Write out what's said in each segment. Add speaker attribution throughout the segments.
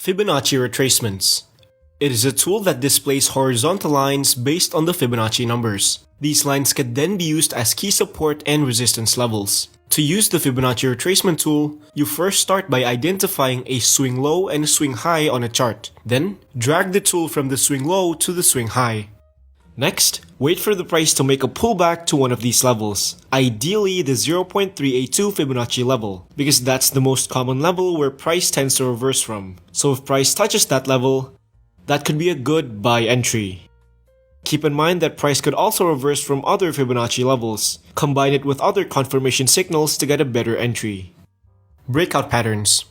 Speaker 1: Fibonacci retracements. It is a tool that displays horizontal lines based on the Fibonacci numbers. These lines can then be used as key support and resistance levels. To use the Fibonacci retracement tool, you first start by identifying a swing low and swing high on a chart. Then, drag the tool from the swing low to the swing high. Next, wait for the price to make a pullback to one of these levels, ideally the 0.382 Fibonacci level, because that's the most common level where price tends to reverse from. So if price touches that level, that could be a good buy entry. Keep in mind that price could also reverse from other Fibonacci levels. Combine it with other confirmation signals to get a better entry. Breakout patterns.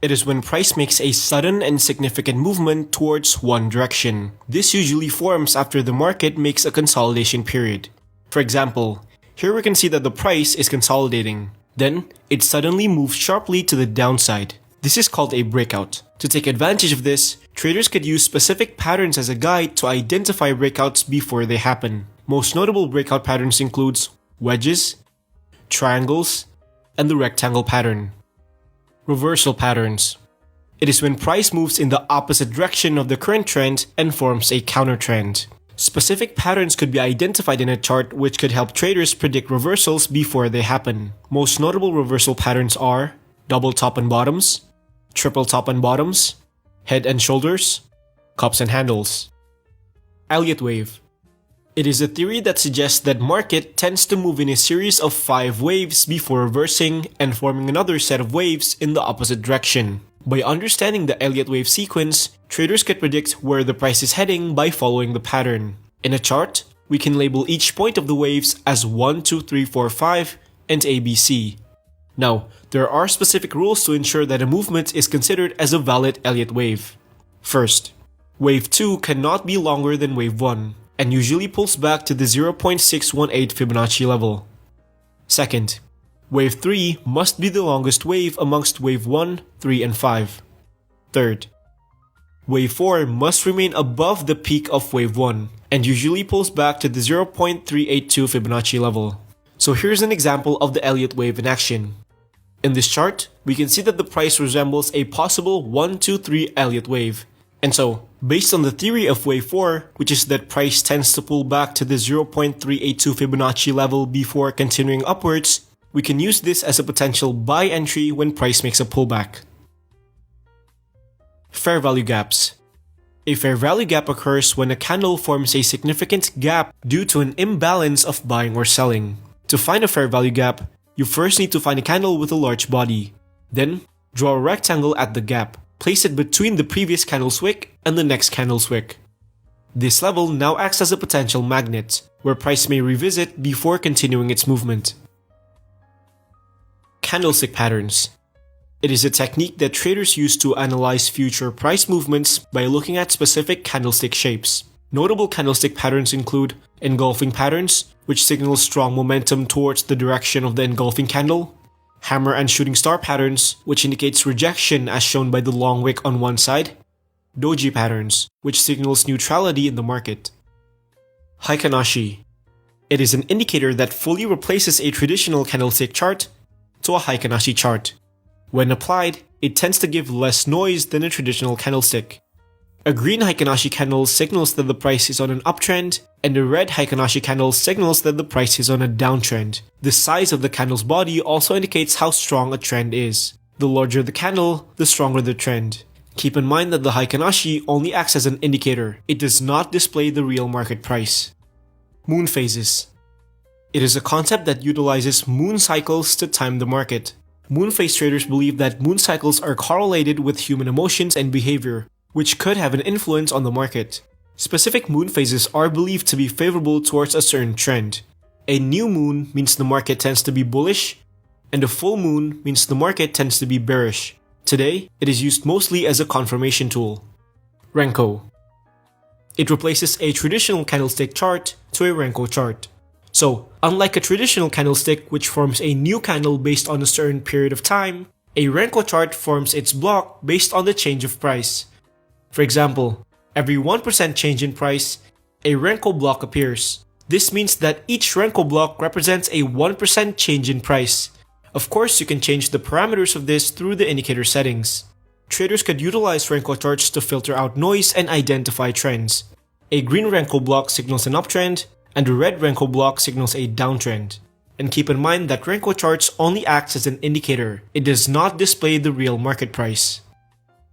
Speaker 1: It is when price makes a sudden and significant movement towards one direction. This usually forms after the market makes a consolidation period. For example, here we can see that the price is consolidating. Then, it suddenly moves sharply to the downside. This is called a breakout. To take advantage of this, traders could use specific patterns as a guide to identify breakouts before they happen. Most notable breakout patterns include wedges, triangles, and the rectangle pattern. Reversal patterns. It is when price moves in the opposite direction of the current trend and forms a counter trend. Specific patterns could be identified in a chart which could help traders predict reversals before they happen. Most notable reversal patterns are double top and bottoms, triple top and bottoms, head and shoulders, cups and handles. Elliott wave. It is a theory that suggests that market tends to move in a series of 5 waves before reversing and forming another set of waves in the opposite direction. By understanding the Elliott wave sequence, traders can predict where the price is heading by following the pattern. In a chart, we can label each point of the waves as 1, 2, 3, 4, 5 and ABC. Now, there are specific rules to ensure that a movement is considered as a valid Elliott wave. First, wave 2 cannot be longer than wave 1. And usually pulls back to the 0.618 Fibonacci level. Second, wave 3 must be the longest wave amongst wave 1, 3, and 5. Third, wave 4 must remain above the peak of wave 1 and usually pulls back to the 0.382 Fibonacci level. So here's an example of the Elliott wave in action. In this chart, we can see that the price resembles a possible 1, 2, 3 Elliott wave. And so, based on the theory of wave 4, which is that price tends to pull back to the 0.382 Fibonacci level before continuing upwards, we can use this as a potential buy entry when price makes a pullback. Fair value gaps. A fair value gap occurs when a candle forms a significant gap due to an imbalance of buying or selling. To find a fair value gap, you first need to find a candle with a large body. Then, draw a rectangle at the gap. Place it between the previous candle's wick and the next candle's wick. This level now acts as a potential magnet, where price may revisit before continuing its movement. Candlestick patterns. It is a technique that traders use to analyze future price movements by looking at specific candlestick shapes. Notable candlestick patterns include engulfing patterns, which signal strong momentum towards the direction of the engulfing candle, hammer and shooting star patterns, which indicates rejection as shown by the long wick on one side, doji patterns, which signals neutrality in the market. Heikin Ashi. It is an indicator that fully replaces a traditional candlestick chart to a Heikin Ashi chart. When applied, it tends to give less noise than a traditional candlestick. A green Heikin Ashi candle signals that the price is on an uptrend, and a red Heikin Ashi candle signals that the price is on a downtrend. The size of the candle's body also indicates how strong a trend is. The larger the candle, the stronger the trend. Keep in mind that the Heikin Ashi only acts as an indicator. It does not display the real market price. Moon phases. It is a concept that utilizes moon cycles to time the market. Moon phase traders believe that moon cycles are correlated with human emotions and behavior, which could have an influence on the market. Specific moon phases are believed to be favorable towards a certain trend. A new moon means the market tends to be bullish, and a full moon means the market tends to be bearish. Today, it is used mostly as a confirmation tool. Renko. It replaces a traditional candlestick chart to a Renko chart. So, unlike a traditional candlestick which forms a new candle based on a certain period of time, a Renko chart forms its block based on the change of price. For example, every 1% change in price, a Renko block appears. This means that each Renko block represents a 1% change in price. Of course, you can change the parameters of this through the indicator settings. Traders could utilize Renko charts to filter out noise and identify trends. A green Renko block signals an uptrend, and a red Renko block signals a downtrend. And keep in mind that Renko charts only acts as an indicator. It does not display the real market price.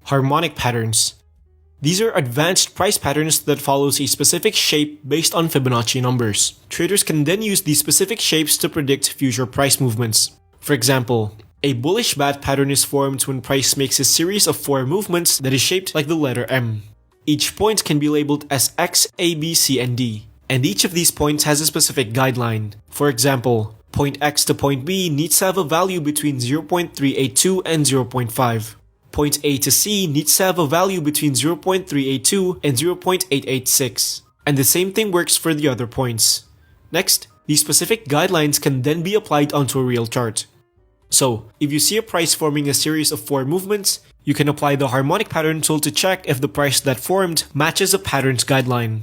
Speaker 1: Harmonic patterns. These are advanced price patterns that follows a specific shape based on Fibonacci numbers. Traders can then use these specific shapes to predict future price movements. For example, a bullish bat pattern is formed when price makes a series of 4 movements that is shaped like the letter M. Each point can be labeled as X, A, B, C, and D, and each of these points has a specific guideline. For example, point X to point B needs to have a value between 0.382 and 0.5. Point A to C needs to have a value between 0.382 and 0.886. And the same thing works for the other points. Next, these specific guidelines can then be applied onto a real chart. So, if you see a price forming a series of 4 movements, you can apply the harmonic pattern tool to check if the price that formed matches a pattern's guideline.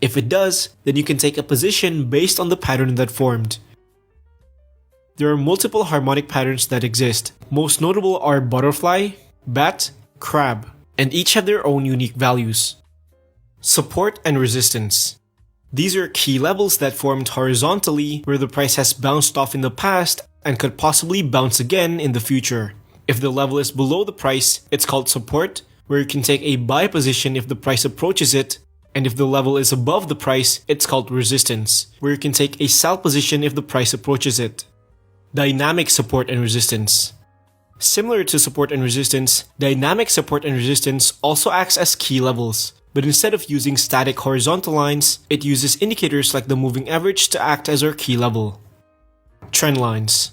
Speaker 1: If it does, then you can take a position based on the pattern that formed. There are multiple harmonic patterns that exist. Most notable are butterfly, bat, crab, and each have their own unique values. Support and resistance. These are key levels that formed horizontally where the price has bounced off in the past and could possibly bounce again in the future. If the level is below the price, it's called support, where you can take a buy position if the price approaches it, and if the level is above the price, it's called resistance, where you can take a sell position if the price approaches it. Dynamic support and resistance. Similar to support and resistance, dynamic support and resistance also acts as key levels, but instead of using static horizontal lines, it uses indicators like the moving average to act as our key level. Trend lines.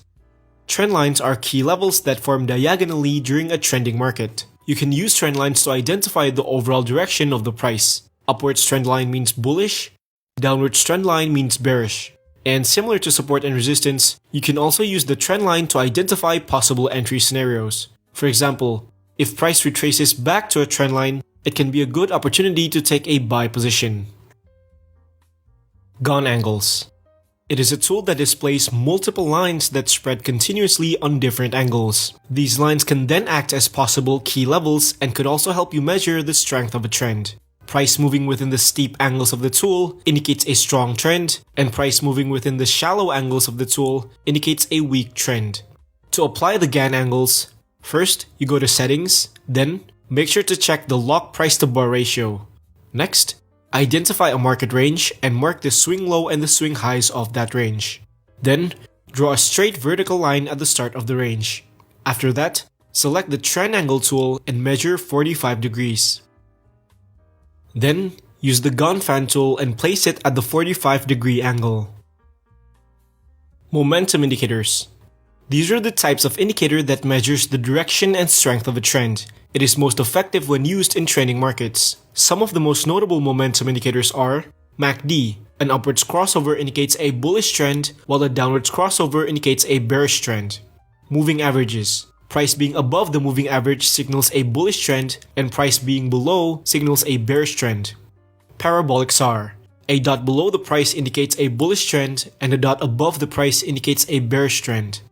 Speaker 1: Trend lines are key levels that form diagonally during a trending market. You can use trend lines to identify the overall direction of the price. Upwards trend line means bullish, downwards trend line means bearish. And similar to support and resistance, you can also use the trend line to identify possible entry scenarios. For example, if price retraces back to a trend line, it can be a good opportunity to take a buy position. Gun angles. It is a tool that displays multiple lines that spread continuously on different angles. These lines can then act as possible key levels and could also help you measure the strength of a trend. Price moving within the steep angles of the tool indicates a strong trend, and price moving within the shallow angles of the tool indicates a weak trend. To apply the Gann angles, first you go to Settings, then make sure to check the lock price to bar ratio. Next, identify a market range and mark the swing low and the swing highs of that range. Then, draw a straight vertical line at the start of the range. After that, select the Trend Angle tool and measure 45 degrees. Then, use the gun fan tool and place it at the 45-degree angle. Momentum indicators. These are the types of indicator that measures the direction and strength of a trend. It is most effective when used in trending markets. Some of the most notable momentum indicators are MACD. An upwards crossover indicates a bullish trend, while a downwards crossover indicates a bearish trend. Moving averages. Price being above the moving average signals a bullish trend, and price being below signals a bearish trend. Parabolic SAR. A dot below the price indicates a bullish trend, and a dot above the price indicates a bearish trend.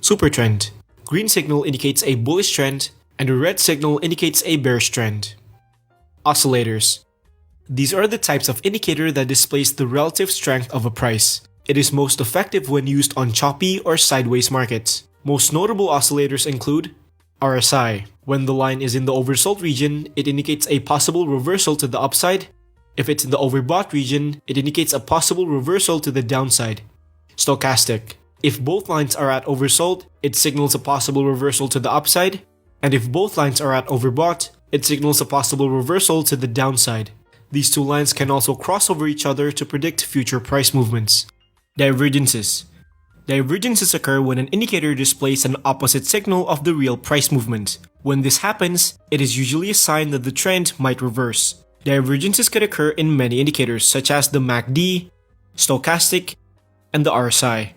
Speaker 1: Super trend. Green signal indicates a bullish trend, and a red signal indicates a bearish trend. Oscillators. These are the types of indicator that displays the relative strength of a price. It is most effective when used on choppy or sideways markets. Most notable oscillators include RSI. When the line is in the oversold region, it indicates a possible reversal to the upside. If it's in the overbought region, it indicates a possible reversal to the downside. Stochastic. If both lines are at oversold, it signals a possible reversal to the upside. And if both lines are at overbought, it signals a possible reversal to the downside. These two lines can also cross over each other to predict future price movements. Divergences. Divergences occur when an indicator displays an opposite signal of the real price movement. When this happens, it is usually a sign that the trend might reverse. Divergences could occur in many indicators such as the MACD, stochastic, and the RSI.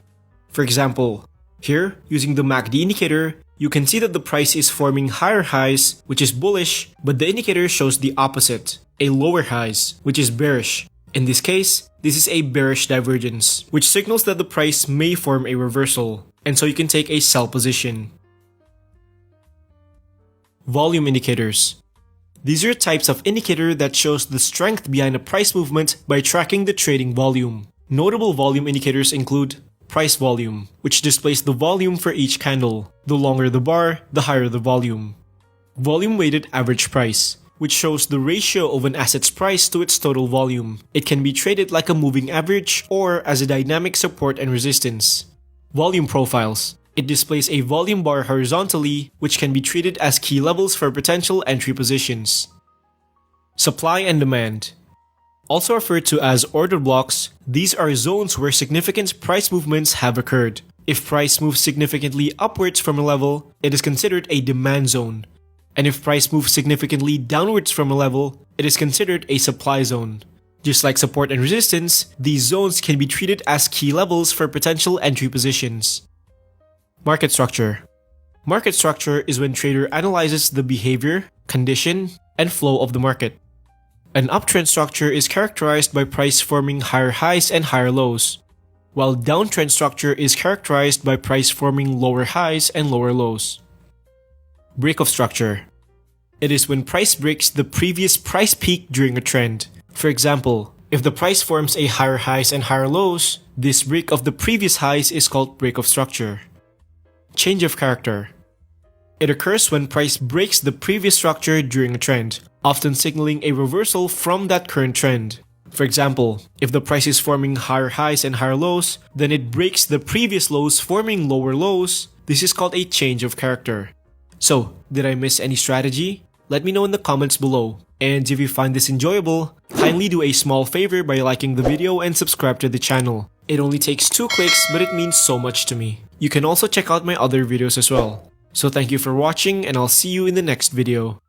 Speaker 1: For example, here, using the MACD indicator, you can see that the price is forming higher highs, which is bullish, but the indicator shows the opposite, a lower highs, which is bearish. In this case, this is a bearish divergence, which signals that the price may form a reversal, and so you can take a sell position. Volume indicators. These are types of indicator that shows the strength behind a price movement by tracking the trading volume. Notable volume indicators include price volume, which displays the volume for each candle. The longer the bar, the higher the volume. Volume weighted average price, which shows the ratio of an asset's price to its total volume. It can be traded like a moving average or as a dynamic support and resistance. Volume profiles. It displays a volume bar horizontally, which can be treated as key levels for potential entry positions. Supply and demand. Also referred to as order blocks, these are zones where significant price movements have occurred. If price moves significantly upwards from a level, it is considered a demand zone. And if price moves significantly downwards from a level, it is considered a supply zone. Just like support and resistance, these zones can be treated as key levels for potential entry positions. Market structure. Market structure is when trader analyzes the behavior, condition, and flow of the market. An uptrend structure is characterized by price forming higher highs and higher lows, while downtrend structure is characterized by price forming lower highs and lower lows. Break-off structure. It is when price breaks the previous price peak during a trend. For example, if the price forms a higher highs and higher lows, this break of the previous highs is called break-off structure. Change of character. It occurs when price breaks the previous structure during a trend, often signaling a reversal from that current trend. For example, if the price is forming higher highs and higher lows, then it breaks the previous lows forming lower lows. This is called a change of character. So, did I miss any strategy? Let me know in the comments below. And if you find this enjoyable, kindly do a small favor by liking the video and subscribe to the channel. It only takes 2 clicks, but it means so much to me. You can also check out my other videos as well. So thank you for watching, and I'll see you in the next video.